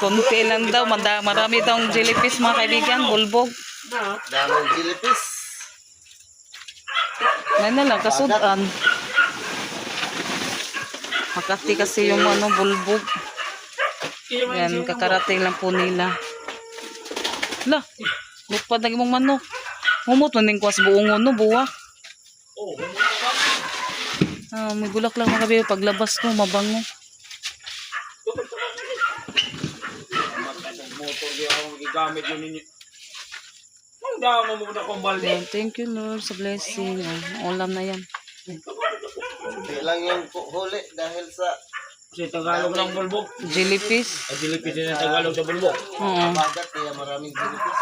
konti lang daw. Marami daw ang jellyfish mga kaibigan. Bulbog. Daming jellyfish. Ngayon na lang, kasudan. Makati kasi yung bulbog. Yan, kakarating lang po nila. Lah, lupad lagi mong manok. Humot, maning kuwas buong buwak. May bulak lang mga kabiyo. Paglabas ko, mabango. Motor di ako gigamit yun ninyo. Ang dama mo na kong balde. Yan, thank you Lord sa blessing. Ulam na yan. Hindi lang yung huli dahil sa Kasi Tagalog ng bulbog. Jellyfish. At dilipid din ang Tagalog sa bulbog. Oo. bagat kaya maraming jellyfish.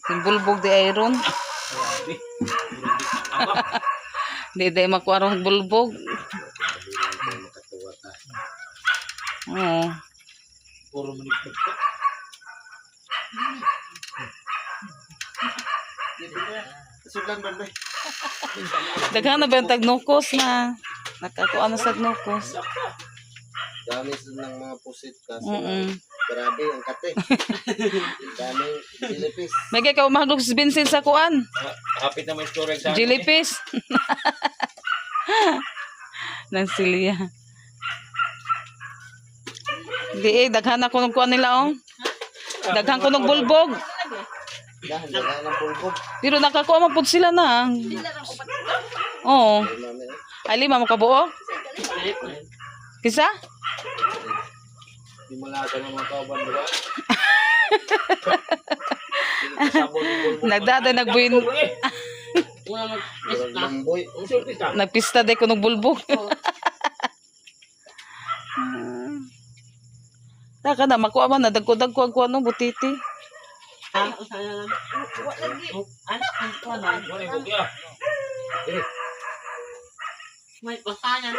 Yung bulbog di iron. Grabe. Di makuarong bulbog. Oo. Puro manikot ka. Sudan banda. Daghan na ba yung tagnukos na? Nakakuha na sa tagnukos. Dami ng mga pusit kasi grabe ang kate. Daming jellyfish. May ka umahagog si Vincent sa kuan. Hapit na may storage sa Jellyfish. Nang silya. Di daghan ako ng kuan nila Daghan ko ng bulbog. Dahan ng bulbog. Pero nakakuha man pud sila na. Oo. Ay lima mo kabuo? Kisa? Di malasa ng mga kauban, diba? Nagdada nagbuin. Lamboy. Nagpista day ko ng bulbog. Taka na makuha man na dagko-dagko ang kuan ng butiti. May pasayan.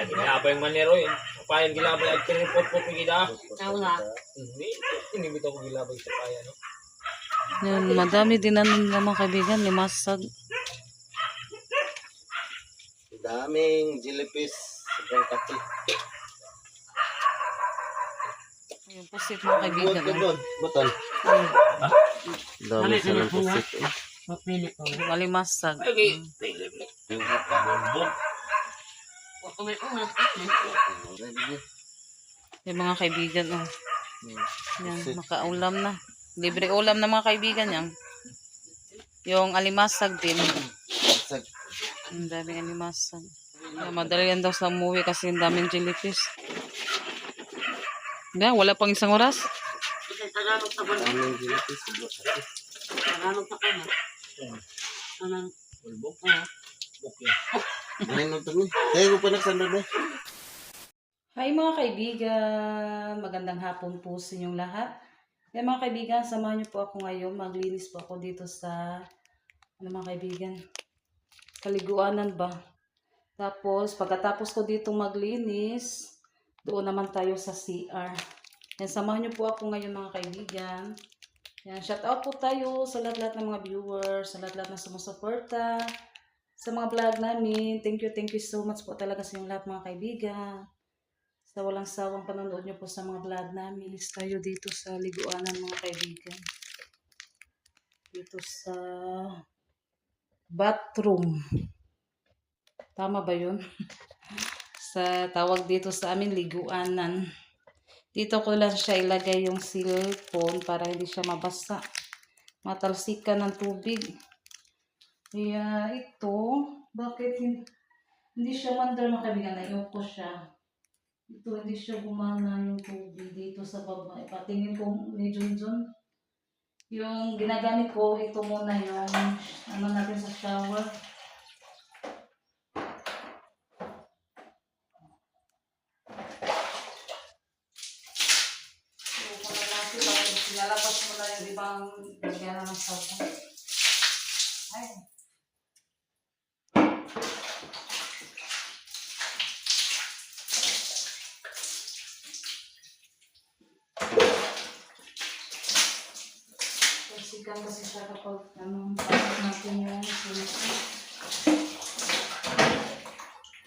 Gilabay yung manero yun. Papayan gilabay at pinipot-pot yung gila. Wala. Hindi bitaw ko gilabay sa payan. No? Yan, madami din na mga kaibigan, limasag. Daming jellyfish. Sobrang kate. Yung pusit mga kaibigan. Butol. Dami sa ng pusit. Mapili ko. Malimasag. Okay. Yung bulbog. Kung may unat. Yung mga kaibigan. Yan, makaulam na. Libre ulam na mga kaibigan yan. Yung alimasag din. Ang daming alimasag. Madali yan daw sa umuwi kasi ang daming jellyfish. Nga, wala pang isang oras. Tagalog sa bulbog. Daming jellyfish. Tagalog sa kanya. Anong Bulbog? Oo. Bukya. Ngayon nung tumi. Kaya ko pa nagsandad eh. Hi mga kaibigan, magandang hapon po sa inyong lahat. Yan mga kaibigan, samahan niyo po ako ngayon. Maglinis po ako dito sa, mga kaibigan, kaliguanan ba. Tapos, pagkatapos ko dito maglinis, doon naman tayo sa CR. Yan, samahan niyo po ako ngayon mga kaibigan. Yan, shout out po tayo sa lahat-lahat ng mga viewers, sa lahat-lahat na sumusuporta sa mga vlog namin. Thank you so much po talaga sa inyong lahat mga kaibigan. Sa walang sawang panonood nyo po sa mga vlog namin. Is tayo dito sa liguanan mga kaibigan. Dito sa bathroom. Tama ba yun? Sa tawag dito sa amin, liguanan. Dito ko lang siya ilagay yung cellphone para hindi siya mabasa. Matalsikan ng tubig. Kaya ito, bakit hindi siya mandar mga kaibigan? Ayoko siya. Ito, hindi siya gumana yung tubig dito sa baba. Ipatingin ko ni Junjun. Yung ginagamit ko, ito muna yung ano natin sa shower. Lalabas mo na yung ibang lagyan ng sabon. Ay. Sigan kasi siya kapag pasok natin yung solution.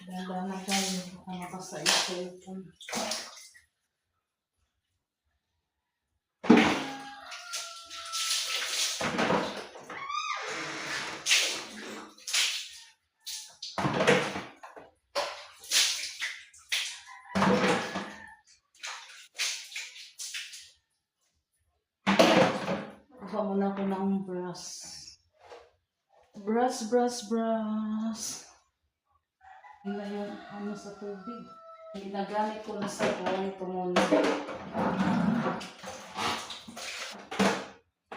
Ganda na tayo. Baka makasa yung cellphone. Kuha muna ako ng brush. Brush. Yun na yung ano sa tubig. Ginagamit ko na sa buwan ito muna.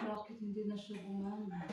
Bakit hindi na siya gumana?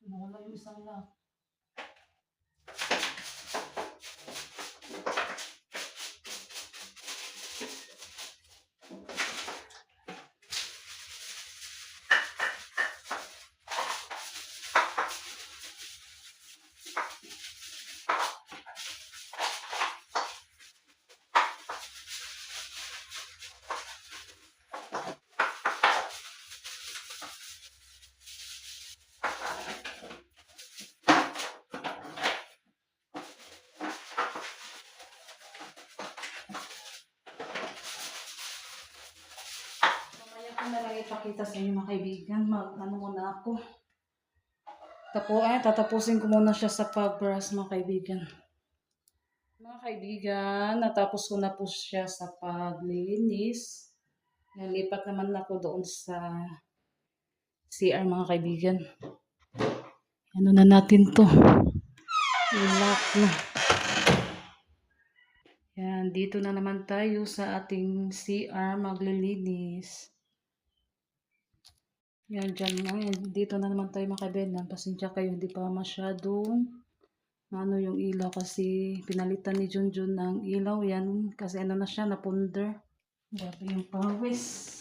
Nawala yung isang lock. Mamaya ko na lang ipakita sa inyo mga kaibigan. Ano muna ako. Tatapusin ko muna siya sa pag-brush mga kaibigan. Mga kaibigan, natapos ko na po siya sa paglinis. Nalipat naman ako doon sa CR mga kaibigan. Ano na natin to? I-lock na. Yan, dito na naman tayo sa ating CR maglilinis. Yan, dyan na. Dito na naman tayo mga kaibigan. Pasensya kayo, hindi pa masyadong ano yung ilaw kasi pinalitan ni Junjun ng ilaw yan kasi ano na siya, naponder. Grabe yung pawis.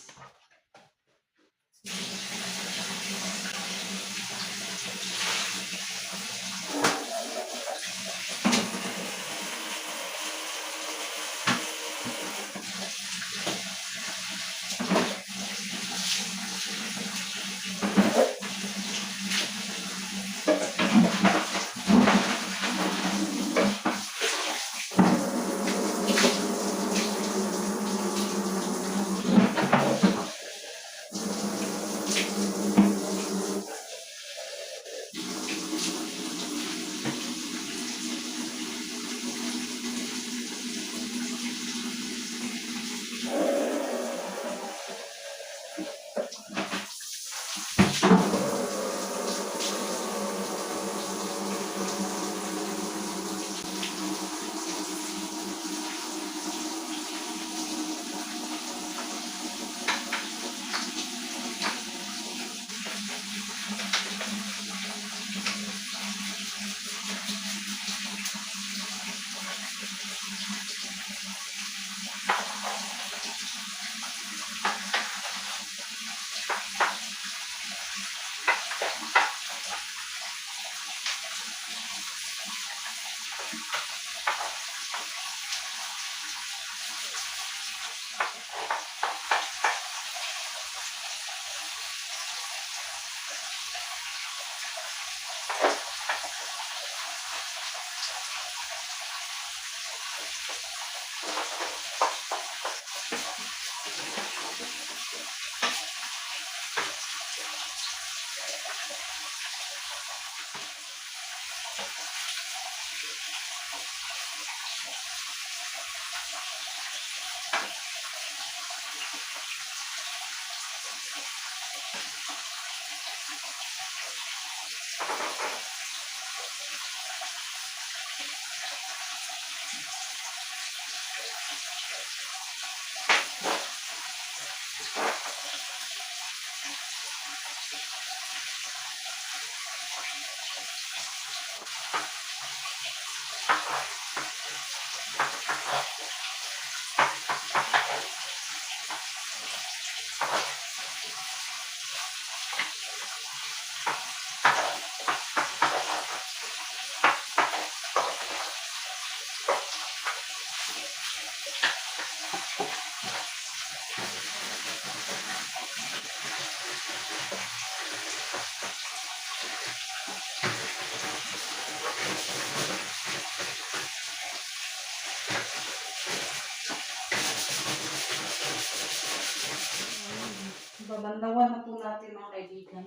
Babanlawan na po natin mga kaibigan.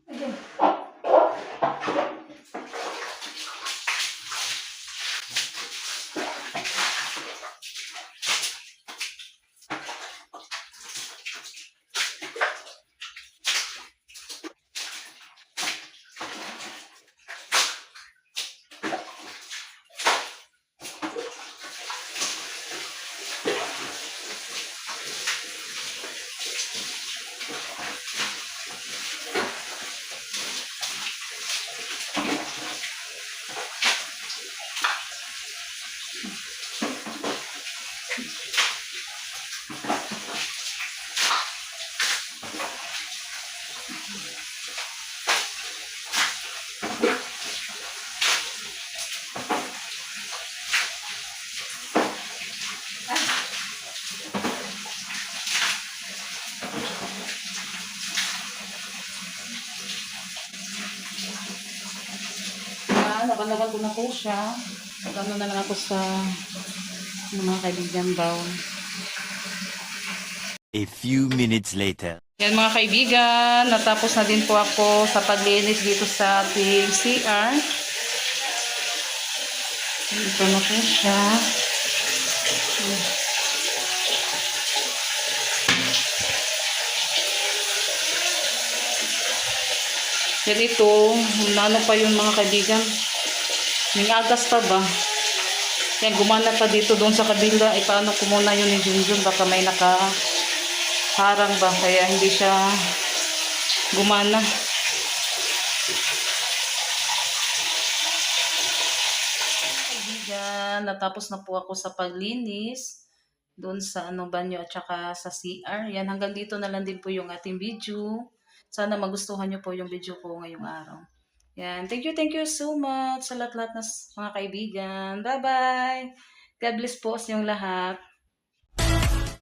Ayan. Nabanlawan ko na po siya. Gano'n na lang ako sa mga kaibigan daw. A few minutes later. Yan mga kaibigan, natapos na din po ako sa paglinis dito sa ating CR. Ito na po siya. Yan ito, ano pa yun mga kaibigan? May agas pa ba? Yan, gumana pa dito doon sa kabila. Paano ko muna yun ni Junjun? Baka may nakaharang ba? Kaya hindi siya gumana. Kaibigan, natapos na po ako sa paglinis doon sa banyo at saka sa CR. Yan, hanggang dito na lang din po yung ating video. Sana magustuhan nyo po yung video ko ngayong araw. Yan. Thank you so much sa lahat-lahat na mga kaibigan. Bye-bye! God bless po sa inyong lahat.